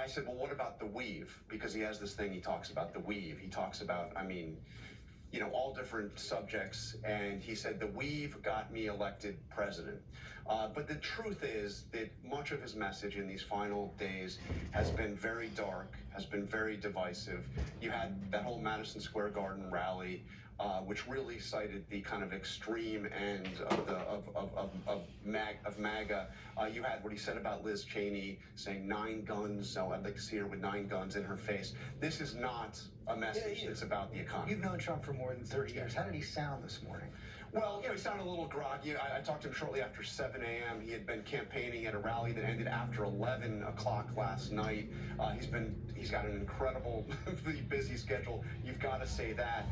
I said, well, what about the weave? Because he has this thing, he talks about the weave. He talks about, I mean, you know, all different subjects. And he said, the weave got me elected president. But the truth is that much of his message in these final days has been very dark, has been very divisive. You had that whole Madison Square Garden rally, which really cited the kind of extreme end of MAGA. You had what he said about Liz Cheney, saying 9 guns. So I'd like to see her with 9 guns in her face. This is not a message that's about the economy. You've known Trump for more than 30 years. How did he sound this morning? Well, you know, he sounded a little groggy. I talked to him shortly after 7 a.m. He had been campaigning at a rally that ended after 11 o'clock last night. He's got an incredibly busy schedule. You've got to say that.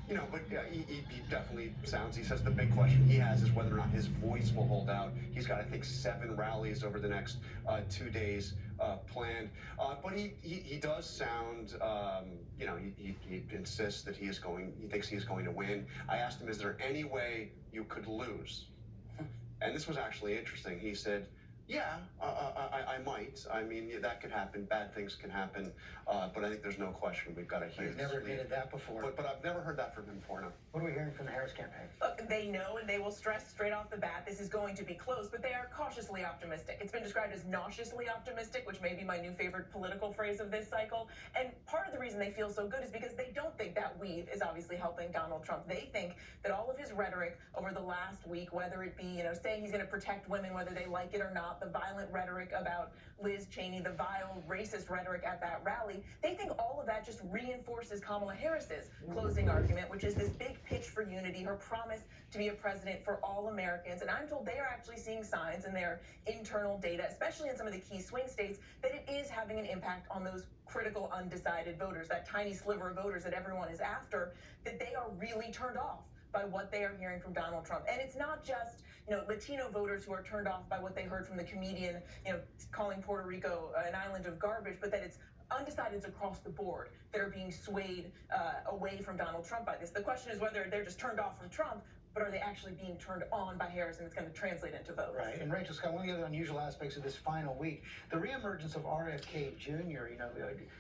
You know, but he definitely sounds. He says the big question he has is whether or not his voice will hold out. He's got, I think, 7 rallies over the next 2 days planned. But he does sound. You know, he insists that he thinks he is going to win. I asked him, is there any way you could lose? And this was actually interesting. He said, yeah, I might. I mean, yeah, that could happen. Bad things can happen. But I think there's no question we've got a huge He's never admitted that before. But I've never heard that from him before, no. What are we hearing from the Harris campaign? Look, they know and they will stress straight off the bat this is going to be close, but they are cautiously optimistic. It's been described as nauseously optimistic, which may be my new favorite political phrase of this cycle. And part of the reason they feel so good is because they don't think that weave is obviously helping Donald Trump. They think that all of his rhetoric over the last week, whether it be, you know, saying he's going to protect women, whether they like it or not, the violent rhetoric about Liz Cheney, the vile racist rhetoric at that rally, they think all of that just reinforces Kamala Harris's closing argument, which is this big pitch for unity, her promise to be a president for all Americans. And I'm told they are actually seeing signs in their internal data, especially in some of the key swing states, that it is having an impact on those critical undecided voters, that tiny sliver of voters that everyone is after, that they are really turned off by what they are hearing from Donald Trump. And it's not just, you know, Latino voters who are turned off by what they heard from the comedian, you know, calling Puerto Rico an island of garbage, but that it's undecideds across the board that are being swayed away from Donald Trump by this. The question is whether they're just turned off from Trump, but are they actually being turned on by Harris, and it's going to translate into votes? Right. And Rachel Scott, one of the other unusual aspects of this final week, the reemergence of RFK Jr. You know,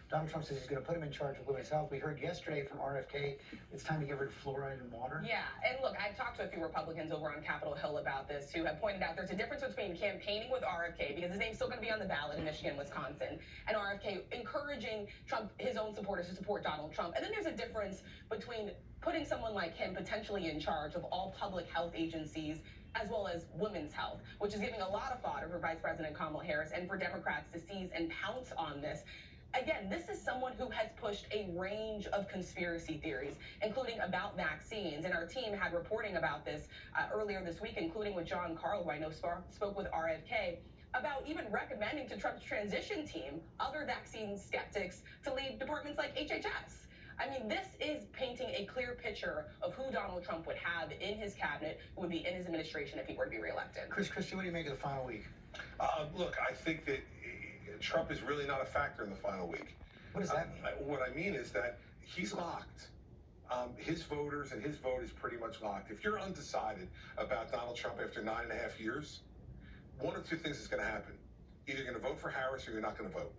Donald Trump says he's going to put him in charge of women's health. We heard yesterday from RFK, it's time to get rid of fluoride in water. Yeah, and look, I've talked to a few Republicans over on Capitol Hill about this who have pointed out there's a difference between campaigning with RFK, because his name's still going to be on the ballot in Michigan, Wisconsin, and RFK encouraging Trump, his own supporters, to support Donald Trump. And then there's a difference between putting someone like him potentially in charge of all public health agencies as well as women's health, which is giving a lot of fodder for Vice President Kamala Harris and for Democrats to seize and pounce on this. Again, this is someone who has pushed a range of conspiracy theories, including about vaccines. And our team had reporting about this earlier this week, including with John Carl, who I know spoke with RFK, about even recommending to Trump's transition team other vaccine skeptics to lead departments like HHS. I mean, this is painting a clear picture of who Donald Trump would have in his cabinet, who would be in his administration if he were to be reelected. Chris Christie, what do you make of the final week? Look, I think that Trump is really not a factor in the final week. What does that mean? What I mean is that he's locked. His voters and his vote is pretty much locked. If you're undecided about Donald Trump after 9.5 years, one of 2 things is going to happen. Either you're going to vote for Harris or you're not going to vote.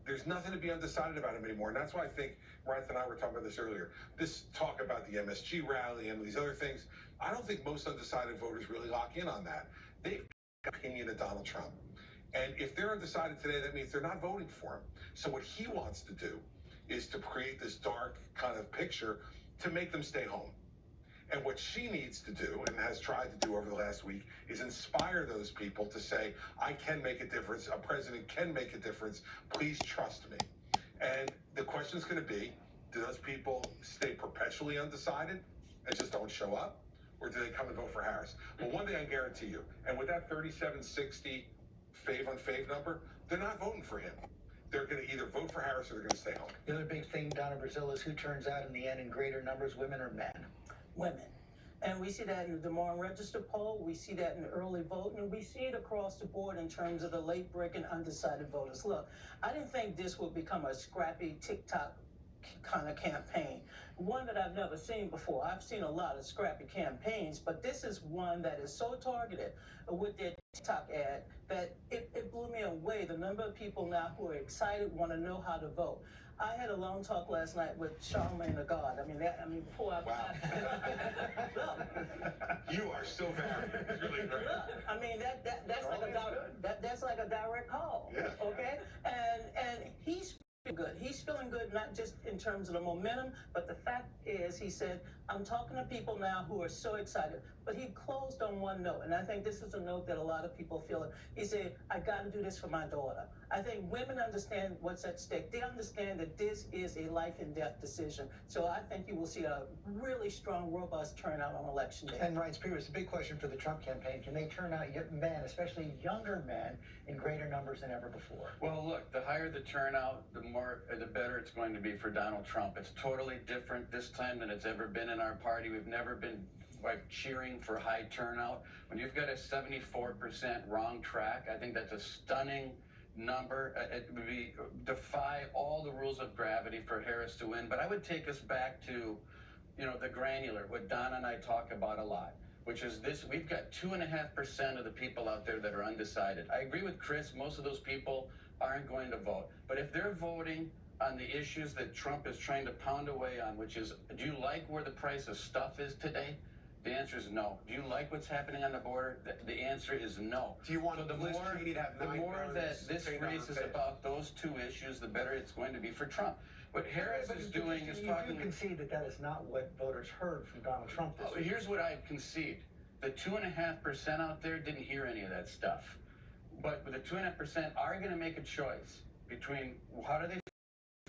There's nothing to be undecided about him anymore. And that's why I think, Ryan and I were talking about this earlier, this talk about the MSG rally and these other things, I don't think most undecided voters really lock in on that. They've got an opinion of Donald Trump. And if they're undecided today, that means they're not voting for him. So what he wants to do is to create this dark kind of picture to make them stay home. And what she needs to do, and has tried to do over the last week, is inspire those people to say, I can make a difference. A president can make a difference. Please trust me. And the question is going to be, do those people stay perpetually undecided and just don't show up? Or do they come and vote for Harris? Well, one thing I guarantee you, and with that 3760 fave on fave number, they're not voting for him. They're going to either vote for Harris or they're going to stay home. The other big thing down in Brazil is who turns out in the end in greater numbers, women or men? Women. And we see that in the Des Moines Register poll, we see that in the early vote, and we see it across the board in terms of the late break and undecided voters. Look, I didn't think this would become a scrappy TikTok kind of campaign. One that I've never seen before. I've seen a lot of scrappy campaigns, but this is one that is so targeted with their TikTok ad that it blew me away. The number of people now who are excited, want to know how to vote. I had a long talk last night with Charlamagne the God. Before I... Wow. Look, You are so varied. Really great. look, that's like a direct call. Yeah. Okay? And he's feeling good. He's feeling good not just in terms of the momentum, but the fact is, he said, I'm talking to people now who are so excited. But he closed on one note, and I think this is a note that a lot of people feel it. He said, I got to do this for my daughter. I think women understand what's at stake. They understand that this is a life and death decision. So I think you will see a really strong, robust turnout on election day. And Ryan Spears, a big question for the Trump campaign. Can they turn out men, especially younger men, in greater numbers than ever before? Well, look, the higher the turnout, the better it's going to be for Donald Trump. It's totally different this time than it's ever been in our party. We've never been cheering for high turnout. When you've got a 74% wrong track, I think that's a stunning number. It would defy all the rules of gravity for Harris to win. But I would take us back to, the granular, what Donna and I talk about a lot, which is this: we've got 2.5% of the people out there that are undecided. I agree with Chris, most of those people aren't going to vote. But if they're voting on the issues that Trump is trying to pound away on, which is, do you like where the price of stuff is today? The answer is no. Do you like what's happening on the border? The answer is no. Do you want so Liz Cheney to have the 9 more guns that this stained on race her is face? about those two issues, the better it's going to be for Trump. What Harris is doing is talking. You concede that is not what voters heard from Donald Trump this week. Here's what I concede: the 2.5% out there didn't hear any of that stuff, but the 2.5% are going to make a choice between how do they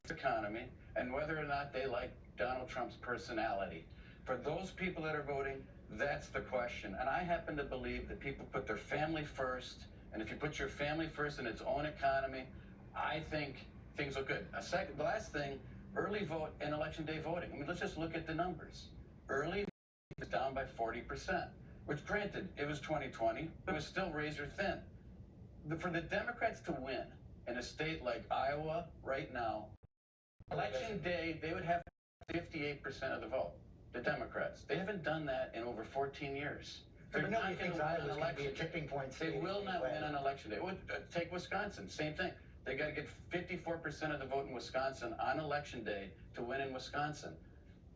the economy and whether or not they like Donald Trump's personality. For those people that are voting, that's the question. And I happen to believe that people put their family first, and if you put your family first in its own economy, I think things look good. The last thing, early vote and election day voting. Let's just look at the numbers. Early is down by 40%, which, granted, it was 2020, but it was still razor thin. For the Democrats to win in a state like Iowa right now, election day, they would have 58% of the vote. The Democrats. They haven't done that in over 14 years. They're not going to win an election. Tipping point. They will not win an election day. Take Wisconsin, same thing. They got to get 54% of the vote in Wisconsin on election day to win in Wisconsin.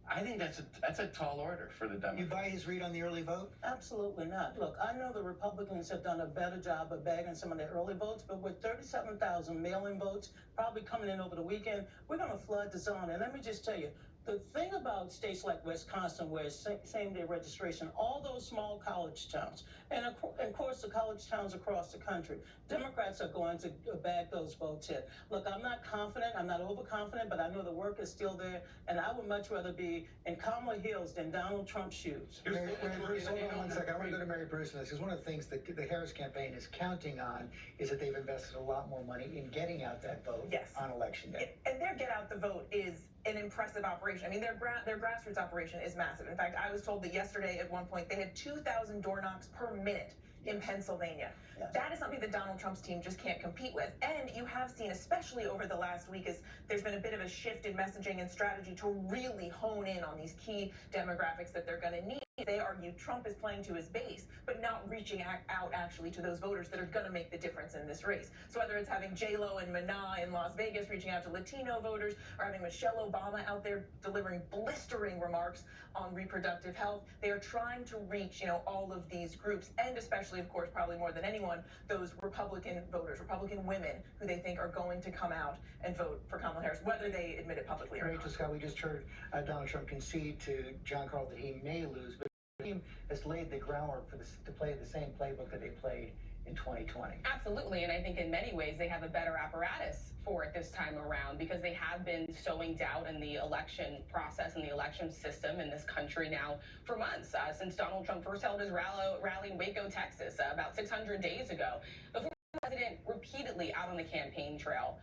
I think that's a tall order for the Democrats. You buy his read on the early vote? Absolutely not. Look, I know the Republicans have done a better job of bagging some of their early votes, but with 37,000 mail-in votes probably coming in over the weekend, we're going to flood the zone. And let me just tell you, the thing about states like Wisconsin, where it's same-day registration, all those small college towns, and of course the college towns across the country, Democrats are going to bag those votes in. Look, I'm not confident, I'm not overconfident, but I know the work is still there, and I would much rather be in Kamala Hill's than Donald Trump's shoes. Mary Bruce, hold on one second. I want to go to Mary Bruce on this, because one of the things that the Harris campaign is counting on is that they've invested a lot more money in getting out that vote on election day. And their get out the vote is an impressive operation. Their grassroots operation is massive. In fact, I was told that yesterday at one point they had 2,000 door knocks per minute in Pennsylvania. Yes. That is something that Donald Trump's team just can't compete with. And you have seen, especially over the last week, is there's been a bit of a shift in messaging and strategy to really hone in on these key demographics that they're going to need. They argue Trump is playing to his base, but not reaching out actually to those voters that are going to make the difference in this race. So whether it's having J-Lo and Mana in Las Vegas reaching out to Latino voters, or having Michelle Obama out there delivering blistering remarks on reproductive health, they are trying to reach, all of these groups, and especially, of course, probably more than anyone, those Republican voters, Republican women, who they think are going to come out and vote for Kamala Harris, whether they admit it publicly or Rachel not. Scott, we just heard Donald Trump concede to John Carl that he may lose, but the team has laid the groundwork for this to play the same playbook that they played in 2020. Absolutely, and I think in many ways they have a better apparatus for it this time around, because they have been sowing doubt in the election process and the election system in this country now for months, since Donald Trump first held his rally in Waco, Texas, about 600 days ago. The former president repeatedly out on the campaign trail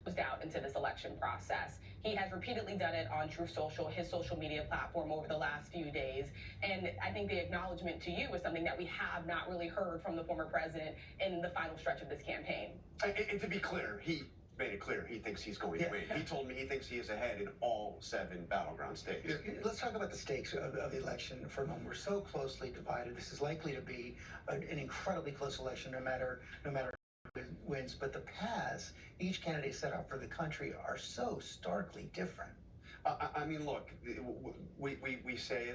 was doubt into this election process. He has repeatedly done it on Truth Social, his social media platform, over the last few days. And I think the acknowledgement to you is something that we have not really heard from the former president in the final stretch of this campaign. And to be clear, he made it clear he thinks he's going to Yeah. win. He told me he thinks he is ahead in all 7 battleground states. Let's talk about the stakes of the election for a moment. We're so closely divided. This is likely to be an incredibly close election, no matter who wins. But the paths each candidate set out for the country are so starkly different. I mean, look, we say